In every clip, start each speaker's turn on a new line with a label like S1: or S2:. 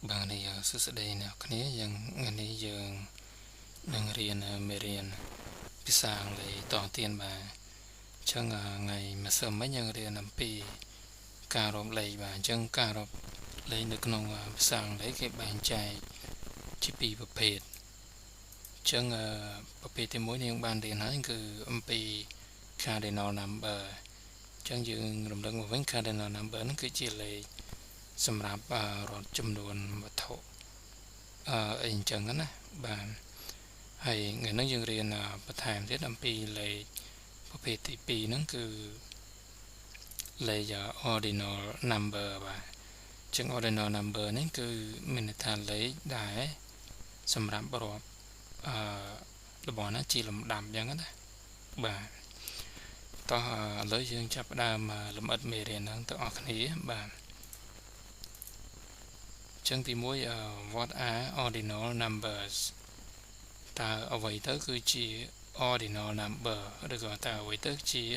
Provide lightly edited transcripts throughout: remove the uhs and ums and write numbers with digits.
S1: Bạn này sự sẽ đây nè, cái này ngày nay đang riêng mê riêng bị sang lấy toàn tiền bà chẳng ngày mà sớm mấy nhân riêng nằm pi cà rộp lấy bà chẳng cà rộp lấy được nông sang lấy cái bàn chai chỉ pi bập bệt chẳng bập bệt thì mỗi niên ban điện hỏi cứ pi cà để nó nằm bờ chẳng dừng rộp đằng một ván cà để nó nằm bờ nó cứ chỉ lấyสำหรับรถจำนวนวัตถุเองจังนั้นนะบางให้เงินนักเรียนประธานที่ทำปีเลยประเภทที่ปีนั้นคือเลยจะ ordinal number บางจึง ordinal number นั่นคือมีในทางเลยได้สำหรับรถระบบนั้นจีลำดับอย่างนั้นนะบางต่อเลยยังจับได้มาลำอัดเมเรียนนั้นต่อออกนี้บางchẳng thì mỗi what are ordinal numbers ta ở vậy tới cứ chỉ ordinal number được gọi ta vậy tới chỉ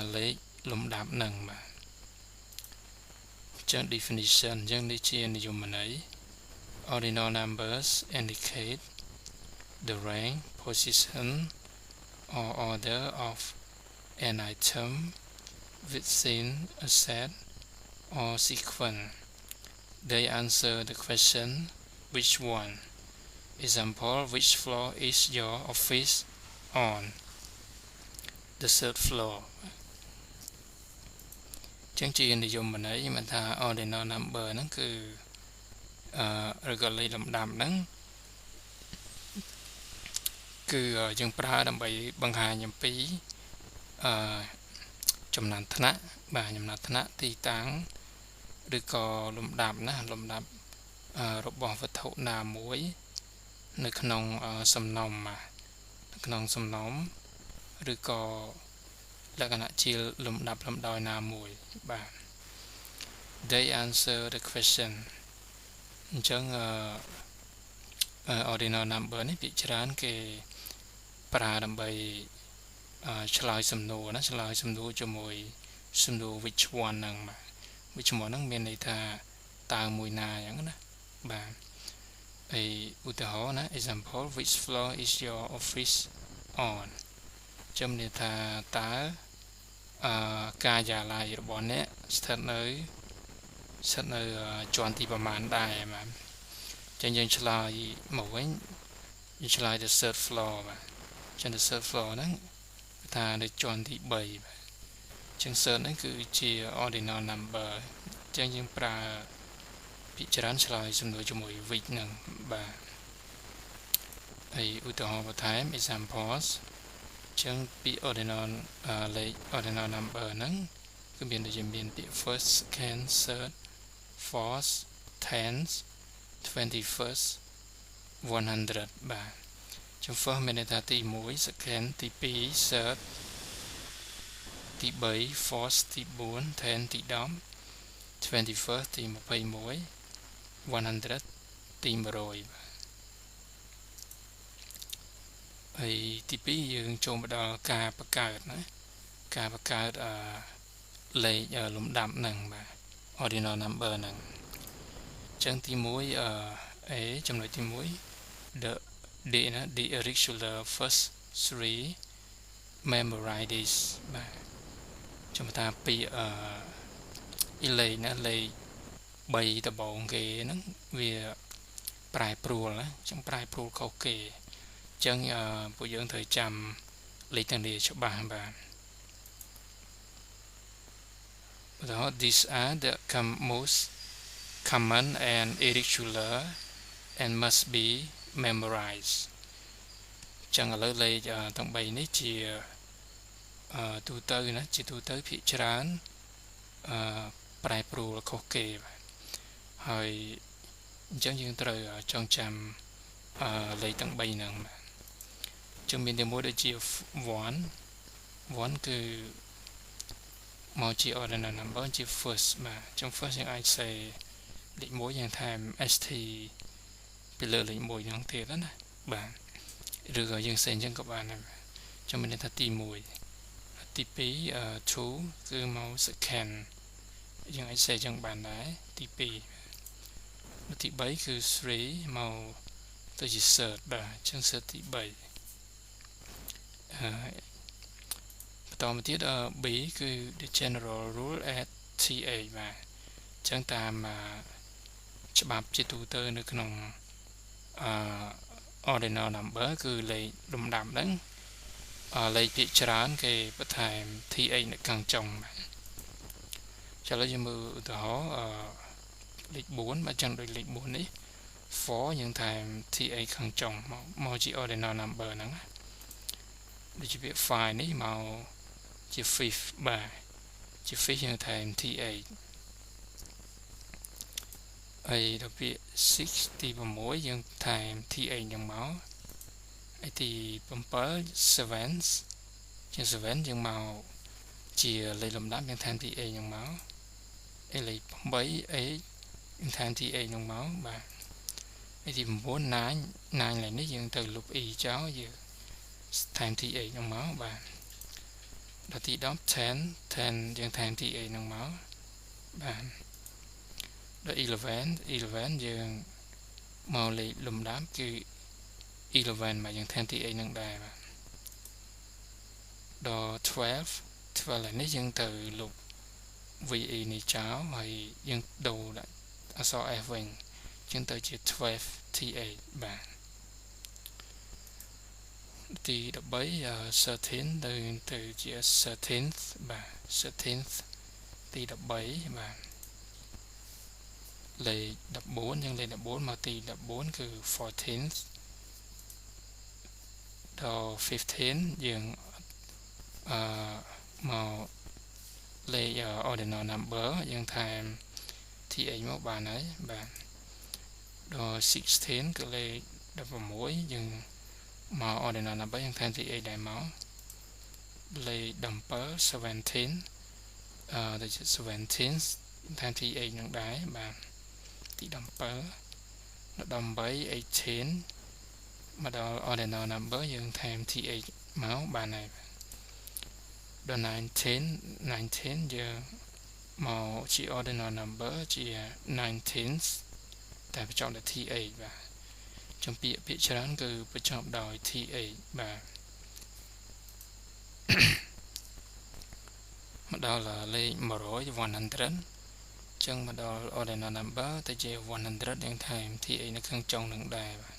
S1: lấy lồng đạp nằng mà chẳng definition chẳng đi chia dùng mình ấy ordinal numbers indicate the rank position or order of an item within a set or sequence. They answer the question, which one? Example, which floor is your office on? The third floor. Chẳng chỉ để dùng mình ấy mà ta ordinal number nó cứ rồi gọi là lầm đàm nó cứ dân pra đầm bày bằng hai nhầm phí trong nàn thân á bà nhầm nàn thân á thì tángหรือก็ลมดับนะลมดับรบบวัตถุนามวยในขนมสำนมมาขนมสำนมหรือก็ลักษณะจีลมดับลำดอยนามวยบ้าง They answer the question จังordinal number นี่พิจารณาเกี่ยปราดใบฉลายสำนวนนะฉลายสำนวนจมวยสำนวน which one นั่งมาวิชมอนั่งเมียนในท่าตามวยนาอย่างนั้นนะบางไออุตหะนะ example which floor is your office on จำในท่าตากายาลายระบอนเนี้ยสถานในจวนที่ประมาณได้มาจะยังฉลายหมวยยังฉลาย the third floor มาจน the third floor นั้นท่าในจวนที่ใบจังเสริมนั่นคือเชีย ordinal number จังยังปลาพิจารณาฉลายสำนวนจมูกวิกหนึ่งบาไออุตหะท้าย examples จังปี ordinal เลย ordinal number นั้นคือเปลี่ยนโดยเปลี่ยนปี first second third fourth tenth 21st 100 บาจัง first เป็นในท่าที่หมวย second ที่ปี thirdที่ใบ fourth ที่บุญ ten ที่ดอม 21st ที่มาไปมวย100ที่มาโรยไอ้ที่ปียังโจมไป到การประกาศนะการประกาศเลยลมดำหนึ่งมา ordinal number หนึ่งจังที่มวยจำนวนที่มวย the irregular first three memorize this มาchúng ta bịเลยนะเลยใบตะบองเกนั่งvìปลายปลูนะจังปลายปลูเขาเกจังผู้ยังthờiจำเลยตั้งเดียชบานบานแล้ว these are the most common and irregular and must be memorized จังเลยต้องใบนี้จีตูเตอร์นะจิตูเตอร์พิจารณาปลายปลูเขาเก็บให้จังยังเตอร์จงจำเลยตั้งใบหนึ่งจึงมีในโมเดลจีoneคือมอจี ordinal number จี first มาจัง first ยังไอใส่เลขโมยังทำ st ไปเลยเลขโมยังเทแล้วนะบางหรือยังเซนจังกับบ้านนะจังมีในทัศตีมวยที่ปีtwo คือ mouse scan ยังไอใส่จังบานได้ที่ปี ទី3គឺ 3 មកទៅជា cert បាទអញ្ចឹង cert ទី3បន្តមកទៀតB គឺ the general rule at TA បាទអញ្ចឹងតាមច្បាប់ជាទូទៅនៅក្នុងordinal number គឺលេខលំដាប់ហ្នឹងលេខភាគច្រើនគេបន្ថែម th នៅខាងចុងបាទឥឡូវយើងមើលឧទាហរណ៍លេខ4បើចឹងដូចលេខ4នេះ for យើងថែម th ខាងចុងមកជា ordinal number ហ្នឹងដូចជាពាក្យ 5 នេះមកជា fifth បាទជា fifth យើងថែម th ហើយដល់ពាក្យ 6 ទី6យើងថែម th ហ្នឹងមកហើយទី7 seventh ជាង 7 យើងមកជាលេខលំដាប់យើងថែម th ហ្នឹងមកហើយលេខ8 8យើងថែម th ហ្នឹងមកបាទហើយទី9 9ឡើងនេះយើងទៅលុប e ចោលយើងថែម th ហ្នឹងមកបាទដល់ទី10 10 10យើងថែម th ហ្នឹងមកបាទដល់ 11 11យើងមកលេខលំដាប់គឺ 11មកយើងថែម th ហ្នឹងដែរបាទដល់ 12 12នេះយើងទៅលុប ve នេះចោលហើយយើងដូរដាក់អក្សរ f វិញអញ្ចឹងទៅជា 12 th បាទទី13 13ទៅជា 13th បាទ 13th ទី13បាទលេខ14យើងលេខ14មកទី14គឺ 14th ដល់ 15យើងមកលេខ ordinal number យើងថែម th មកបានហើយបាទដល់ 16គឺលេខ16យើងមក ordinal number យើងថែម th ដែរមកលេខ17 17ដូចជា 17th ថែម th នឹងដែរបាទទី17ដល់18 18មកដល់ ordinal number យើងថែម th មកបានហើយដល់19 19យើងមកជា ordinal number ជា 19th តែបញ្ចប់ដោយ th បាទចំពាក្យភាគច្រើនគឺបញ្ចប់ដោយ th បាទមកដល់លេខ100 100ចឹងមកដល់ ordinal number ទៅជា100យើងថែម th នៅខាងចុងនឹងដែរបាទ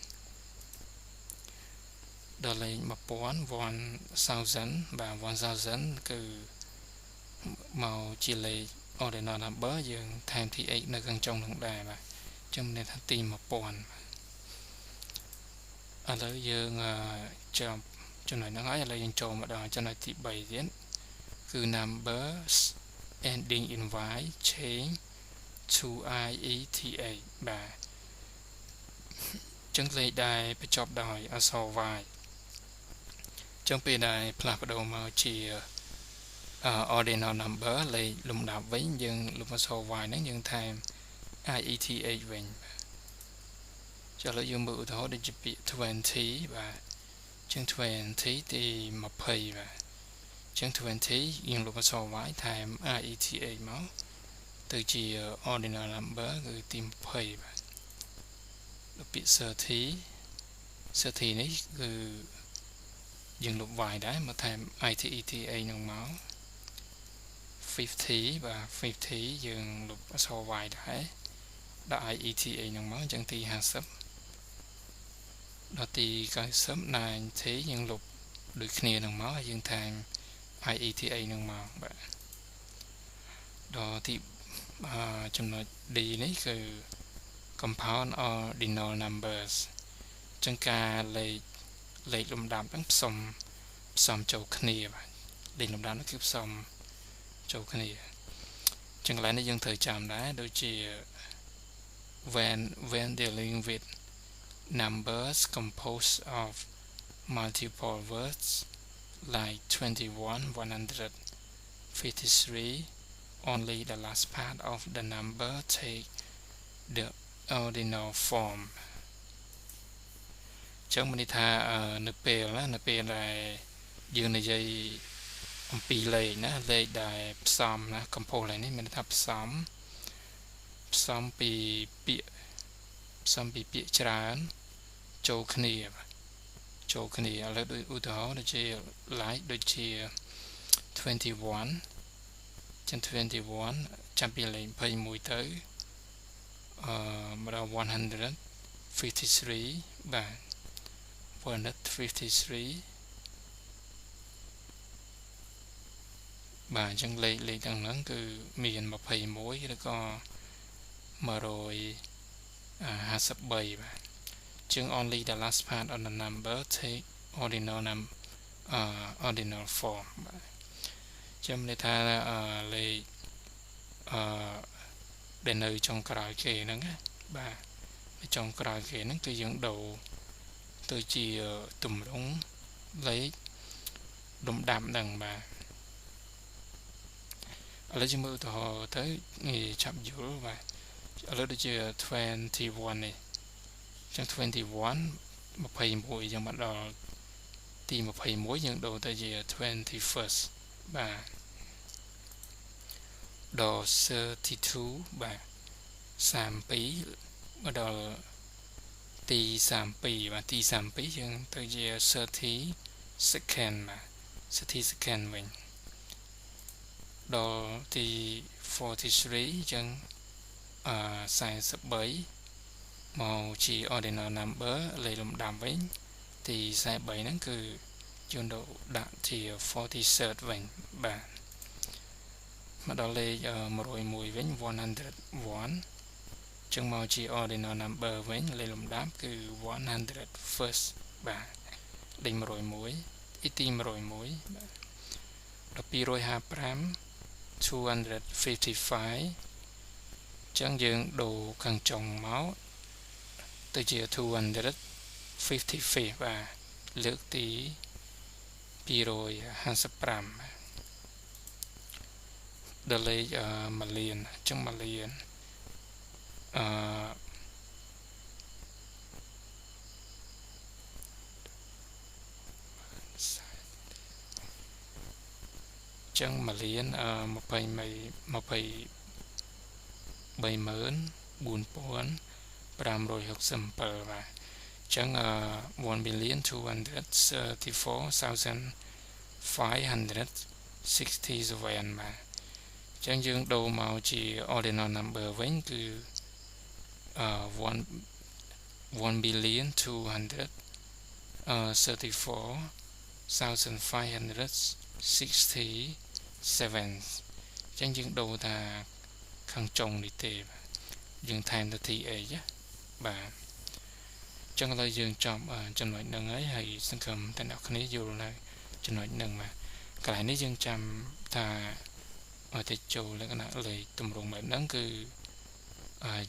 S1: ដល់លេខ1000 1000បាទ1000គឺមកជាលេខ ordinal number យើងថែម th នៅខាងចុងនឹងដែរបាទចឹងមានថាទី1000ឥឡូវយើងចាប់ចំណុចហ្នឹងហើយឥឡូវយើងចូលមកដល់ចំណុចទី3ទៀតគឺ numbers ending in y change to ieth បាទចឹងលេខដែលបញ្ចប់ដោយអក្សរ y ចឹងពេលដែលផ្លាស់ប្ដូរមកជា ordinal number លេខលំដាប់វិញយើងលុបអក្សរ y ហ្នឹងយើងថែម ieth វិញចុះឥឡូវយើងមើលឧទាហរណ៍ដូចជាពាក្យ20បាទចឹង20ទី20បាទចឹង20យើងលុបអក្សរ y ថែម ieth មកទៅជា ordinal number គឺទី20បាទដល់ពាក្យ30នេះគឺយើងលុប y ដែរមកថែម ieth ហ្នឹងមក50បាទ50យើងលុបអក្សរ y ដែរដាក់ ieth ហ្នឹងមកចឹងទី50ដល់ទី90 90យើងលុបដូចគ្នានឹងមកហើយយើងថែម ieth ហ្នឹងមកបាទដល់ទីចំណុច D នេះគឺ compound ordinal numbers ចឹងការលេខលំដាប់ហ្នឹងផ្សំចូលគ្នាបាទលេខលំដាប់នោះគឺផ្សំចូលគ្នាចឹងកន្លែងនេះយើងត្រូវចាំដែរដូចជា when dealing with numbers composed of multiple words like 21 153 only the last part of the number take the ordinal form ចឹងមានន័យថានៅពេលដែលយើងនិយាយអំពីលេខណាលេខដែលផ្សំណា compose នេះមានន័យថាផ្សំពីពាក្យ សំពីពាក្យច្រើនចូលគ្នាឥឡូវដូចឧទាហរណ៍ដូចជា like ដូចជា21ចឹង21ចាប់ពីលេខ21ទៅមកដល់153បាទ153បាទអញ្ចឹងលេខទាំងហ្នឹងគឺមាន21ឬក៏153បាទជាង only the last part of the number take ordinal form បាទចាំន័យថាលេខដែលនៅចុងក្រោយគេហ្នឹងបាទនៅចុងក្រោយគេហ្នឹងគឺយើងដូរទៅជាទម្រង់លេខលំដាប់ហ្នឹងបាទឥឡូវយើងមើលឧទាហរណ៍ទៅងាយឆាប់យល់បាទឥឡូវដូចជា21នេះចឹង21យើងមកដល់ទី21យើងដូរទៅជា 21st បាទដល់32បាទ32មកដល់ទី32បាទទី32យើងទៅជា30 second បាទ30 second វិញដល់ទី43ចឹង43មកជា ordinal number លេខលំដាប់វិញទី43ហ្នឹងគឺយើងដាក់ជា 43rd វិញបាទមកដល់លេខ101វិញ101ចឹងមកជា ordinal number វិញលេខលំដាប់គឺ101st បាទលេខ101ទី101បាទដល់255ចឹងយើងដូរខាងចុងមកទៅជា255បាទលើកទី255ដល់លេខ1លានចឹង1លានចឹង1លាន234567បាទចឹង1,234,567បាទចឹងយើងដូរមកជា ordinal number វិញគឺ1,234,567ចឹងយើងដូរថាខាងចុងនេះទេយើងថែមទៅ th បាទចឹងឥឡូវយើងចប់ចំណុចហ្នឹងហើយសង្ឃឹមតែអ្នកគ្នាយល់នៅចំណុចហ្នឹងបាទកន្លែងនេះយើងចាំថាទៅចូលលក្ខណៈលេខទម្រង់បែបហ្នឹងគឺ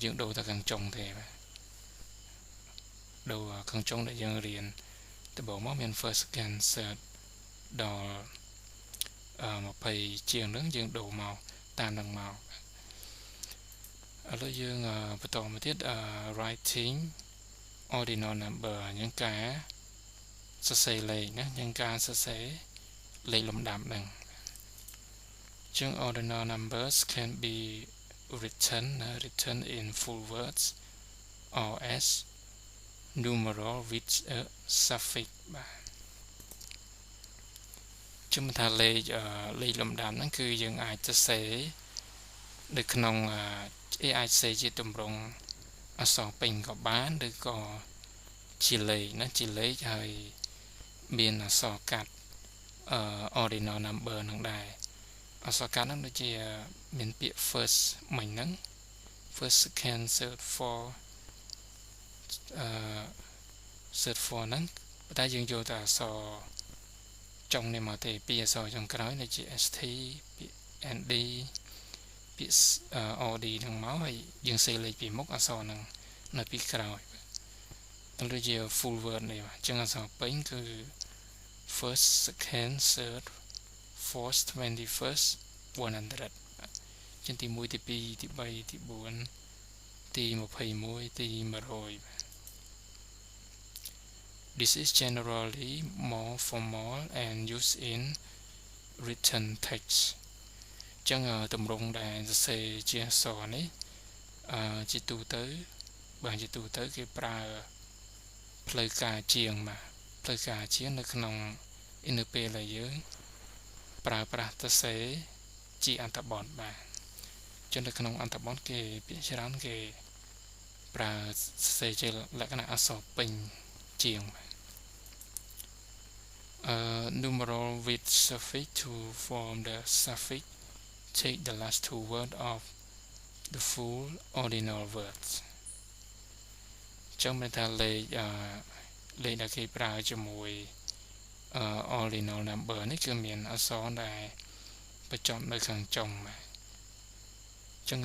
S1: យើងដូរទៅខាងចុងទេបាទដូរខាងចុងដែលយើងរៀនដំបូងមកមាន first second third ដល់20ជាងហ្នឹងយើងដូរមកតាមហ្នឹងមកឥឡូវយើងបន្តមកទៀតwriting ordinal number យើងការសរសេរលេខណាយើងការសរសេរលេខលំដាប់ហ្នឹងចឹង ordinal numbers can be written in full words or as numeral with a suffix បាទជុំថាលេខលំដាប់ហ្នឹងគឺយើងអាចសរសេរនៅក្នុងអាចសរសេរជាទម្រង់អក្សរពេញក៏បានឬក៏ជាលេខណាជាលេខហើយមានអក្សរកាត់ordinal number ហ្នឹងដែរអក្សរកាត់ហ្នឹងដូចជាមានពាក្យ first មិញហ្នឹង first second third fourth third fourth ហ្នឹងតែយើងយកតែអក្សរចុងនេះមកទេពីអក្សរចុងក្រោយដូចជា st ពាក្យ nd ពាក្យ od ហ្នឹងមកហើយយើងសេលេខពីមុខអក្សរហ្នឹងនៅពីក្រោយដូចជា full word នេះបាទអញ្ចឹងអក្សរពេញគឺ first second third fourth 21st 100ជាទី1ទី2ទី3ទី4ទី21ទី100 This is generally more formal and used in written text ចឹងទម្រង់ដែលសរសេរជាអក្សរនេះជាទូទៅ bằng chỉ tụ tới cái pra plei cả chieng mà plei cả chieng nó không NP là dưới pra ta sẽ chỉ ăn tập bón mà cho nên không ăn tập bón cái bị chế đán cái pra sẽ chơi lại cái nào sọp bình chieng mà numeral with suffix to form the suffix take the last two words of the full ordinal words trong mình ta lấy là cái pra cho mùi ordinal number នេះគឺមានអក្សរដែលបញ្ចប់នៅខាងចុងបាទអញ្ចឹង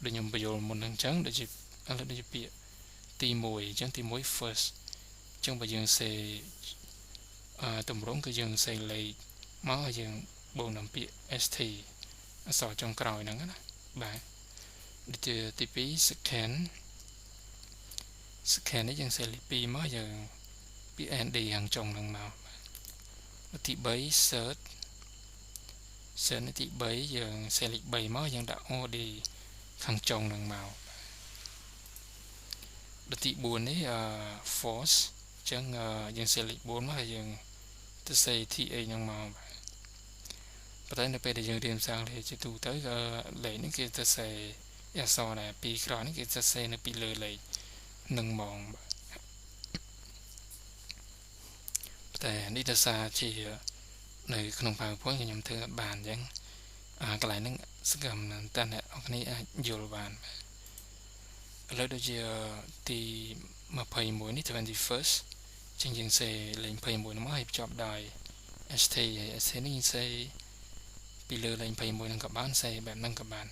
S1: ដូចខ្ញុំបញ្យល់មុនហ្នឹងអញ្ចឹងដូចជាពាក្យទី1អញ្ចឹងទី1 first អញ្ចឹងបើយើងសេតម្រងគឺយើងសេលេខមកហើយយើងបូកនឹងពាក្យ st អក្សរចុងក្រោយហ្នឹងណាបាទដូចជាទី2 second នេះយើងសេលេខ2មកយើងពាក្យ nd ខាងចុងហ្នឹងមកទី3 third ទី3យើងសេលេខ3មកយើងដាក់ od ខាងចុងហ្នឹងមកដល់ទី4នេះfourth អញ្ចឹងយើងសេលេខ4មកហើយយើងទៅសេ th ហ្នឹងមកប៉ុន្តែនៅពេលដែលយើងរៀនភាសាអង់គ្លេសជាទូទៅលេខនេះគេទៅសេអក្សរដែលពីរក្រោយនេះគេទៅសេនៅពីលើលេខនឹងហ្មងតែនេះដោយសារជានៅក្នុង PowerPoint ខ្ញុំធ្វើអត់បានអញ្ចឹងកន្លែងហ្នឹងសង្ឃឹមតែអ្នកនរគ្នាអាចយល់បានឥឡូវដូចជាទី21នេះ 21st ចឹងយើងសេលេខ21នោះមកហើយបញ្ចប់ដោយ st ហើយ st នេះសេពីលើលេខ21ហ្នឹងក៏បានសេបែបហ្នឹងក៏បាន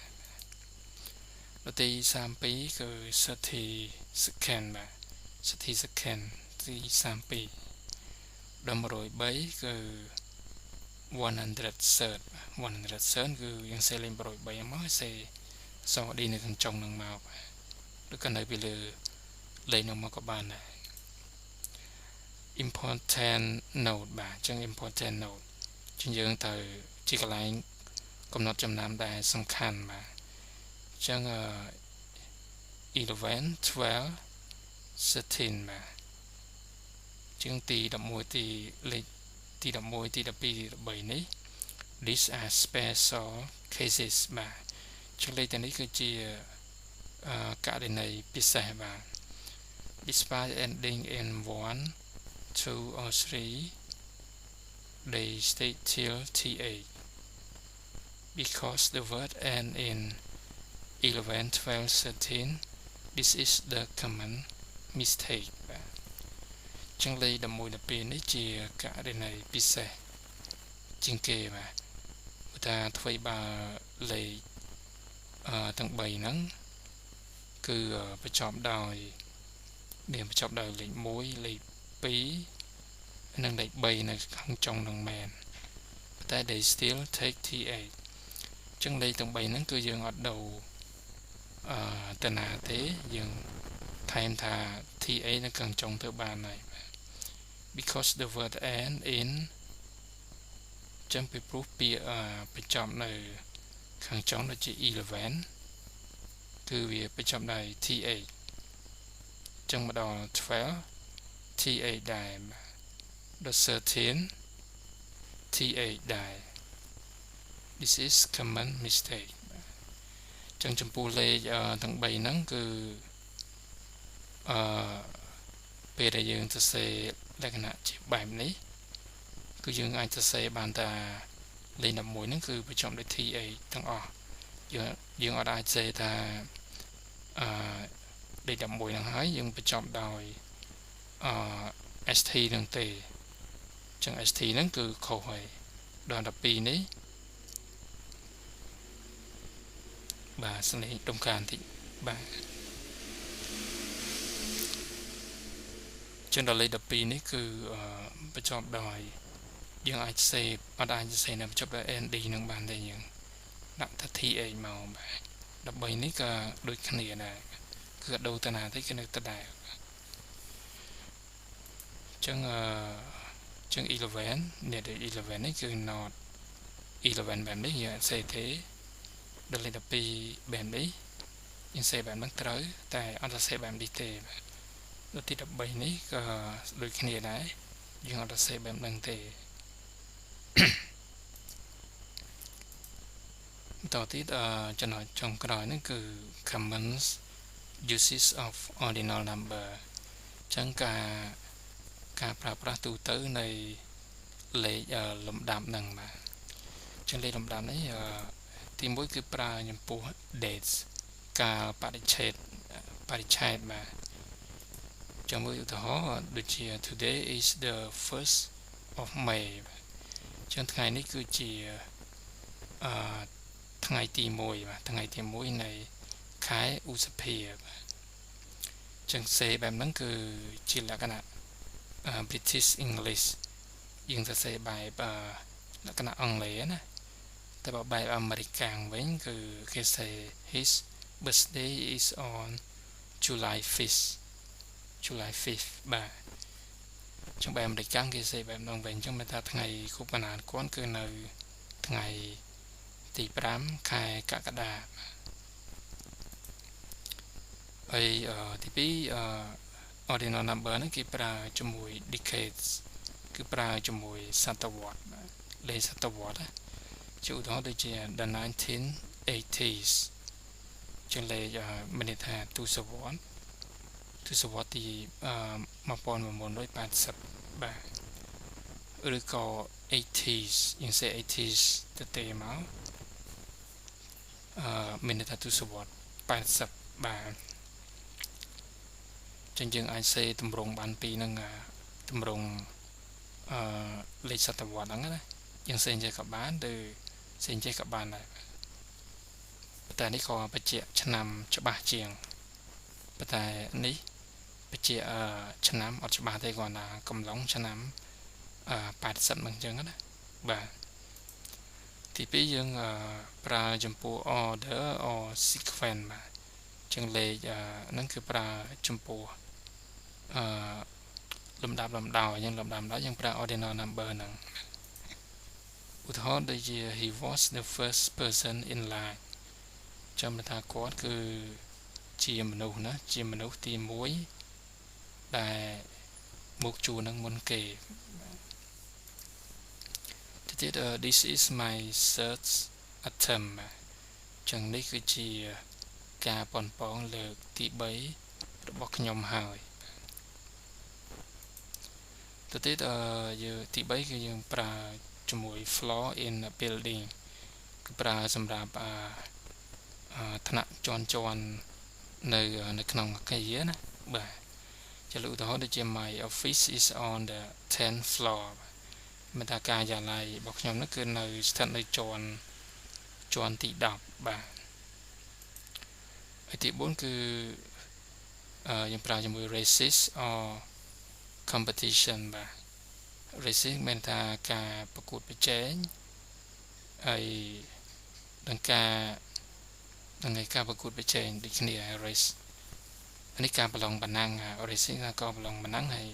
S1: ដល់ទី32គឺ 30 second បាទ30 second ទី32ដល់103គឺ100 third គឺយើងសេលេខ103មកសេសអឌីនៅខាងចុងហ្នឹងមកឬក៏នៅពីលើលេខហ្នឹងមកក៏បានដែរ important note បាទអញ្ចឹង important note ជាងយើងទៅជាកន្លែងកំណត់ចំណាំដែលសំខាន់បាទអញ្ចឹង11 12 13បាទជាងទី11ទីលេខទី11ទី12ទី13នេះ these are special cases បាទជាងលេខទាំងនេះគឺជាករណីពិសេសបាទ despite ending in 1 2 or 3 they stay till th because the word end in 11 12 13 this is the common mistake បាទចឹងលេខ11 12នេះជាករណីពិសេសជាងគេបាទព្រោះថាអ្វីបើលេខទាំង3ហ្នឹងគឺបញ្ចប់ដោយលេខ1លេខ2និងលេខ3នៅខាងចុងហ្នឹងមែនតែ they still take th ចឹងលេខទាំង3ហ្នឹងគឺយើងអត់ដូរតាណាទេយើងថែមថា th នៅខាងចុងទៅបានហើយ because the word end in ចឹងពីព្រោះពាក្យបញ្ចប់នៅខាងចុងដូចជា11គឺវាបញ្ចប់ដោយ th ចឹងមកដល់12 th ដែរដល់13 th ដែរ this is common mistake ចឹងចំពោះលេខទាំង3ហ្នឹងគឺពេលដែលយើងសរសេរលក្ខណៈជាបែបនេះគឺយើងអាចសរសេរបានថាលេខ11ហ្នឹងគឺបញ្ចប់ដោយ th ទាំងអស់យើងអត់អាចសរសេរថាលេខ11ហ្នឹងហើយយើងបញ្ចប់ដោយ st ហ្នឹងទេចឹង st ហ្នឹងគឺខុសហើយដល់12នេះបាទស្នេហ៍ដំកានតិចបាទចឹងដល់លេខ12នេះគឺបញ្ចប់ដោយយើងអាចសេពអត់អាចសរសេរនៅបញ្ចប់ដោយ nd នឹងបានទេយើងដាក់ថា th មកបាទ13នេះក៏ដូចគ្នាដែរគឺដូរតាណាទេគឺនៅដដែលចឹង11នេះ11នេះគឺ not 11បែបនេះយើងអាចសេទេដល់លេខ12បែបនេះ យើងសេបែបហ្នឹងត្រូវតែអត់សេបែបនេះទេដូចទី13នេះក៏ដូចគ្នាដែរយើងអត់សេបែបហ្នឹងទេតទៅទៀតចំណុចចុងក្រោយហ្នឹងគឺ common uses of ordinal number ចឹងការប្រើប្រាស់ទូទៅនៃលេខលំដាប់ហ្នឹងបាទចឹងលេខលំដាប់នេះទី1គឺប្រើចំពោះ dates កាលបរិច្ឆេទបាទចាំមើលឧទាហរណ៍ដូចជា today is the 1st of May ចឹងថ្ងៃនេះគឺជាថ្ងៃទី1បាទថ្ងៃទី1នៃខែឧសភាបាទចឹងសេបែបហ្នឹងគឺជាលក្ខណៈ British English យើងសរសេរបែបលក្ខណៈអង់គ្លេសណាតែបើបែបអាមេរិកវិញគឺគេសេ his birthday is on July 5th បាទចឹងបែបអាមេរិកគេសេបែបហ្នឹងវិញចឹងមានថាថ្ងៃខួបកំណើតគាត់គឺនៅថ្ងៃទី5ខែកក្កដាហើយទី2ordinal number ហ្នឹងគេប្រើជាមួយ decades គឺប្រើជាមួយសតវត្សលេខសតវត្សជាឧទាហរណ៍ដូចជា the 1980s ជាលេខមានន័យថាទសវត្សទី1980បាទឬក៏ 80s យើងសេ 80s ទៅមកមានន័យថាទសវត្ស80បាទចឹងយើងអាចសេតម្រង់បានពីនឹងតម្រង់លេខសតវត្សហ្នឹងណាយើងសេចេះក៏បានឬសេចេះក៏បានដែរតែនេះក៏បញ្ជាក់ឆ្នាំច្បាស់ជាងតែនេះបញ្ជាក់ឆ្នាំអត់ច្បាស់ទេគ្រាន់តែកំឡុងឆ្នាំ80ហ្នឹងចឹងណាបាទទី2យើងប្រើចំពោះ order or sequence បាទចឹងលេខហ្នឹងគឺប្រើចំពោះលំដាប់លំដោយយើងប្រើ ordinal number ហ្នឹងឧទាហរណ៍ដូចជា he was the first person in line ចាំថាគាត់គឺជាមនុស្សណាជាមនុស្សទី1ដែលមកជួរនឹងមុនគេទៅទៀត this is my third attempt ចឹងនេះគឺជាការប៉ុនប៉ងលើកទី3របស់ខ្ញុំហើយទៅទៀតយើងទី3គឺយើងប្រើជាមួយ floor in a building គឺប្រើសម្រាប់ថ្នាក់ជាន់នៅក្នុងអគារណាបាទជាឧទាហរណ៍ដូចជា my office is on the 10th floor មានថាការិយាល័យរបស់ខ្ញុំនោះគឺនៅស្ថិតនៅជាន់ទី10បាទហើយទី4គឺយើងប្រើជាមួយ races or competition បាទ racing មានថាការប្រកួតប្រជែងហើយនឹងការប្រកួតប្រជែងដូចគ្នា race នេះការប្រឡងបណ្ណាំង racing ក៏ប្រឡងបណ្ណាំងហើយ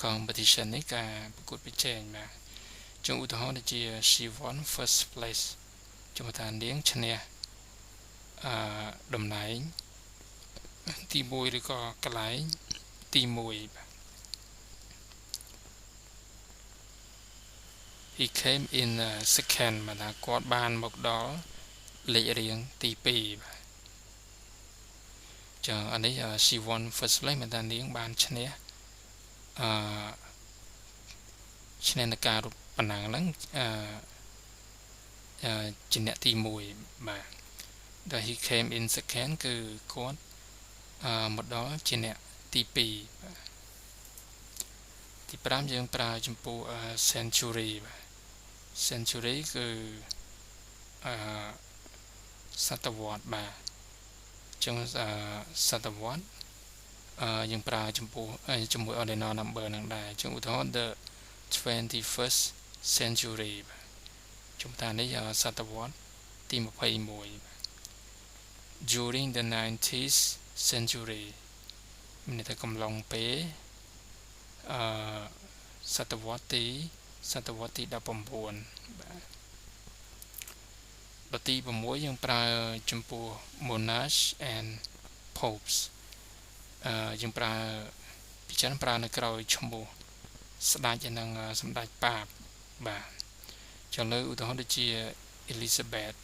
S1: competition នេះការប្រកួតប្រជែងបាទជាឧទាហរណ៍ដូចជា she won first place ជំនួសថានាងឈ្នះតំណែងទី1ឬក៏កន្លែងទី1បាទ he came in second មកថាគាត់បានមកដល់លេខរៀងទី2បាទចាអានេះ she won first place មកថានាងបានឈ្នះនៅការរត់ប៉ុណ្ណឹងហ្នឹងជាអ្នកទី1បាទដែល he came in second គឺគាត់មកដល់ជាអ្នកទី2បាទទី5យើងប្រើចំពោះ century បាទ century គឺសតវត្សបាទចឹងសតវត្សយើងប្រើចំពោះជាមួយ ordinal number ហ្នឹងដែរចឹងឧទាហរណ៍ the 21st century បាទជំតានេះសតវត្សទី21 during the 90th century មានតែកំឡុងពេលសតវត្សទី19បាទ ដទី6យើងប្រើចំពោះ monarch and popes យើងប្រើពីច្រើនប្រើនៅក្រោយឈ្មោះស្ដេចនិងសម្ដេចប៉ាបបាទចឹងលើឧទាហរណ៍ដូចជា Elizabeth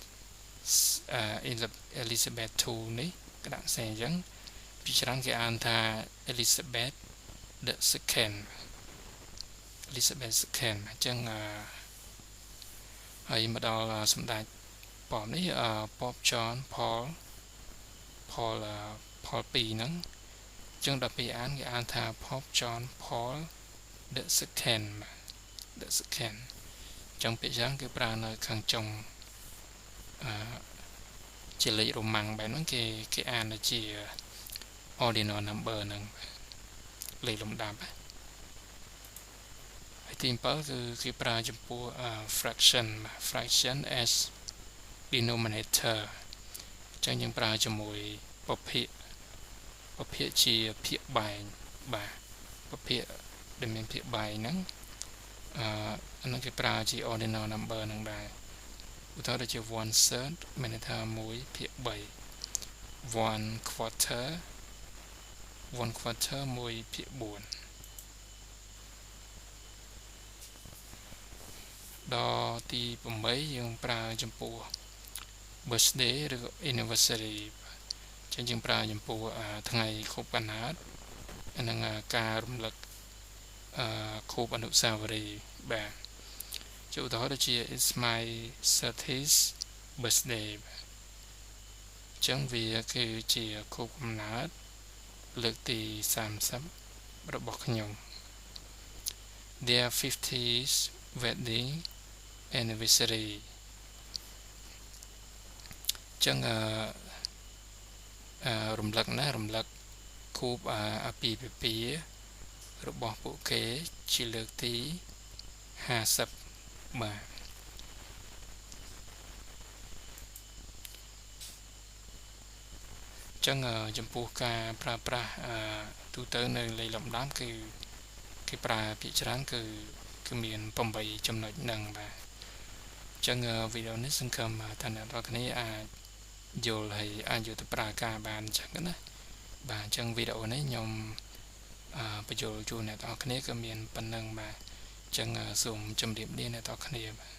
S1: 2នេះក្តាក់សេអញ្ចឹងពីច្រើនគេអានថា Elizabeth the second អញ្ចឹងហើយមកដល់សម្ដេចប៉បនេះប៉ប John Paul 2ហ្នឹងអញ្ចឹងដល់ពេលអានគេអានថា Pope John Paul the second អញ្ចឹងពាក្យច្រើនគេប្រើនៅខាងចុងជាលេខរ៉ូម៉ាំងបែបហ្នឹងគេអានជា ordinal number ហ្នឹងលេខលំដាប់ហើយទី7គឺគេប្រើចំពោះ fraction as denominator អញ្ចឹងយើងប្រើជាមួយពភាគជាភាគបែងបាទពភាគដែលមានភាគបែងហ្នឹងហ្នឹងគេប្រើជា ordinal number ហ្នឹងដែរឧទាហរណ៍ដូចជា 1/3 មានន័យថា1/3 1/4 1/4 ដល់ទី8យើងប្រើចំពោះ birthday ឬ anniversary ចឹងយើងប្រើចំពោះថ្ងៃខួបកំណើតនិងការរំលឹកខួបអនុស្សាវរីយ៍បាទជាឧទាហរណ៍ដូចជា it's my 30th birthday ចឹងវាគឺជាខួបកំណើតលើកទី30របស់ខ្ញុំ their 50th wedding anniversary ចឹងរំលឹកខួបអាពាហ៍ពិពាហ៍របស់ពួកគេជាលើកទី50បាទចឹងចំពោះការប្រើប្រាស់ទូទៅនៅលេខលំដាប់គឺគេប្រើភាគច្រើនគឺមាន8ចំណុចហ្នឹងបាទចឹងវីដេអូនេះសង្ឃឹមថាអ្នកនរគ្នាអាចយល់ហើយអាចយកទៅប្រើការបានអញ្ចឹងណាបាទអញ្ចឹងវីដេអូនេះខ្ញុំបញ្ចូលជូនអ្នកនរគ្នាក៏មានប៉ុណ្្នឹងបាទអញ្ចឹងសូមជម្រាបលាអ្នកនរគ្នាបាទ